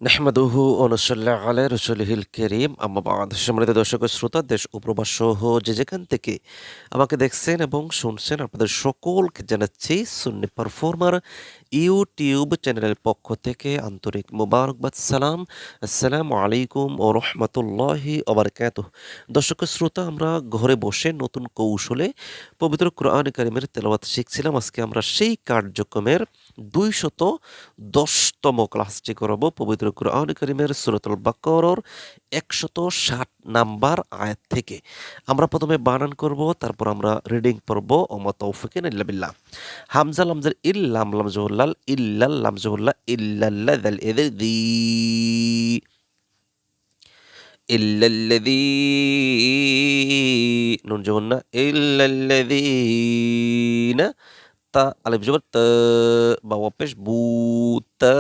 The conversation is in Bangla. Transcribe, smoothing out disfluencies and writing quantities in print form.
নাহমাদুহু ওয়া নুসাল্লি আলা রাসূলিহিল কারীম আম্মা বা'দ। সম্মানিত দর্শক ও শ্রোতা, দেশ ও প্রবাস সহ যে যেখান থেকে আমাকে দেখছেন এবং শুনছেন, আপনাদের সকলকে জানাচ্ছি সুন্নি পারফর্মার ইউটিউব চ্যানেলের পক্ষ থেকে আন্তরিক মোবারকবাদ সালাম। আসসালামু আলাইকুম ওয়া রাহমাতুল্লাহি ওয়া বারাকাতুহু। দর্শক ও শ্রোতা, আমরা ঘরে বসে নতুন কৌশলে পবিত্র কোরআন কারীমের তেলাওয়াত শিখছিলাম। আজকে আমরা সেই কার্যক্রমের ২১০তম ক্লাসটি করব পবিত্র কোরআন কারীমের সূরাতুল বাকারার ১৬০ নাম্বার আয়াত থেকে। আমরা প্রথমে বানান করব, তারপর আমরা রিডিং পড়ব। ওমা তৌফিকুন ইল্লা বিল্লাহ। হামজা লামজার ইল, লাম লামজুহুল্লাল, ইল্লাল লামজুহুল্লাহ, ইল্লাল্লাহ যাল এদের দি, ইল্লাল্লাযী, নুন জবর ইল্লাল্লাযীনা, তা আলিফ জবর তা, বা ওয়া পেশ বু, তা